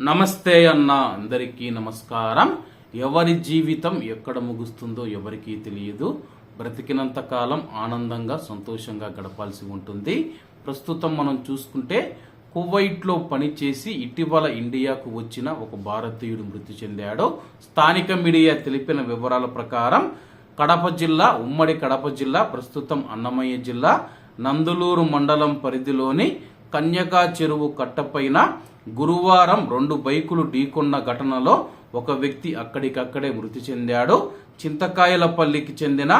నమస్తే అన్న అందరికీ నమస్కారం. ఎవరి జీవితం ఎక్కడ ముగుస్తుందో ఎవరికీ తెలియదు. బ్రతికినంత కాలం ఆనందంగా సంతోషంగా గడపాల్సి ఉంటుంది. ప్రస్తుతం మనం చూసుకుంటే కువైట్లో పనిచేసి ఇటీవల ఇండియాకు వచ్చిన ఒక భారతీయుడు మృతి చెందాడు. స్థానిక మీడియా తెలిపిన వివరాల ప్రకారం ఉమ్మడి కడప జిల్లా, ప్రస్తుతం అన్నమయ్య జిల్లా నందులూరు మండలం పరిధిలోని కన్యకా చెరువు కట్టపైన గురువారం 2 బైకులు ఢీకొన్న ఘటనలో ఒక వ్యక్తి అక్కడికక్కడే మృతి చెందాడు. చింతకాయలపల్లికి చెందిన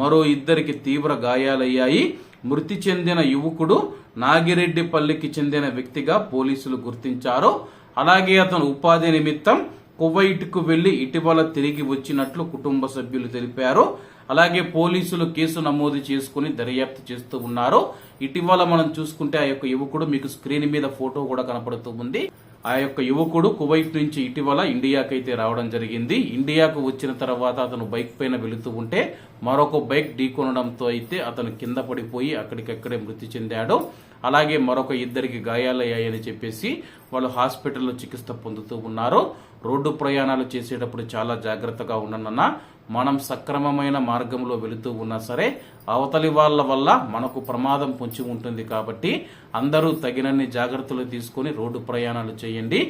మరో 2 తీవ్ర గాయాలయ్యాయి. మృతి చెందిన యువకుడు నాగిరెడ్డిపల్లికి చెందిన వ్యక్తిగా పోలీసులు గుర్తించారు. అలాగే అతను ఉపాధి నిమిత్తం కువైట్కు వెళ్లి ఇటీవల తిరిగి వచ్చినట్లు కుటుంబ సభ్యులు తెలిపారు. అలాగే పోలీసులు కేసు నమోదు చేసుకుని దర్యాప్తు చేస్తూ ఉన్నారు. ఇటీవల మనం చూసుకుంటే ఆ యొక్క యువకుడు, మీకు స్క్రీన్ మీద ఫోటో కూడా కనపడుతూ ఉంది. ఆ యొక్క యువకుడు కువైట్ నుంచి ఇటీవల ఇండియాకి అయితే రావడం జరిగింది. ఇండియాకు వచ్చిన తర్వాత అతను బైక్ పైన వెళుతూ ఉంటే మరొక బైక్ ఢీకొనడంతో అయితే అతను కింద పడిపోయి అక్కడికక్కడే మృతి చెందాడు. అలాగే మరొక 2 గాయాలయ్యాయని చెప్పేసి వాళ్ళు హాస్పిటల్లో చికిత్స పొందుతూ ఉన్నారు. రోడ్డు ప్రయాణాలు చేసేటప్పుడు చాలా జాగ్రత్తగా ఉండనన్నా, మనం సక్రమమైన మార్గంలో వెళుతూ ఉన్నా సరే అవతలి వాళ్ళ వల్ల మనకు ప్రమాదం పొంచి ఉంటుంది. కాబట్టి అందరూ తగినన్ని జాగ్రత్తలు తీసుకుని రోడ్డు ప్రయాణాలు చేయండి.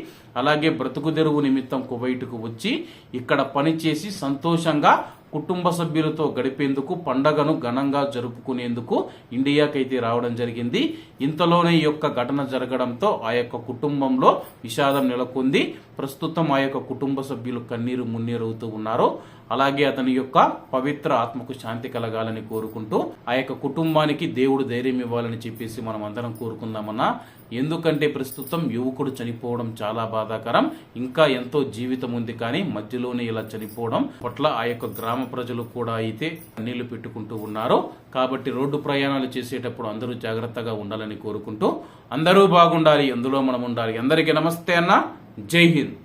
అలాగే బ్రతుకు తెరువు నిమిత్తం కువైట్కు వచ్చి ఇక్కడ పనిచేసి సంతోషంగా కుటుంబ సభ్యులతో గడిపేందుకు, పండగను ఘనంగా జరుపుకునేందుకు ఇండియాకైతే రావడం జరిగింది. ఇంతలోనే ఈ యొక్క ఘటన జరగడంతో ఆ యొక్క కుటుంబంలో విషాదం నెలకొంది. ప్రస్తుతం ఆ యొక్క కుటుంబ సభ్యులు కన్నీరు మున్నీరవుతూ ఉన్నారు. అలాగే అతని యొక్క పవిత్ర ఆత్మకు శాంతి కలగాలని కోరుకుంటూ ఆ యొక్క కుటుంబానికి దేవుడు ధైర్యం ఇవ్వాలని చెప్పేసి మనం అందరం కోరుకుందామన్నా. ఎందుకంటే ప్రస్తుతం యువకుడు చనిపోవడం చాలా బాధాకరం. ఇంకా ఎంతో జీవితం ఉంది, కానీ మధ్యలోనే ఇలా చనిపోవడం పట్ల ఆ యొక్క గ్రామ ప్రజలు కూడా అయితే నీళ్లు పెట్టుకుంటూ ఉన్నారు. కాబట్టి రోడ్డు ప్రయాణాలు చేసేటప్పుడు అందరూ జాగ్రత్తగా ఉండాలని కోరుకుంటూ, అందరూ బాగుండాలి, అందులో మనం ఉండాలి. అందరికీ నమస్తే అన్న. జై హింద్.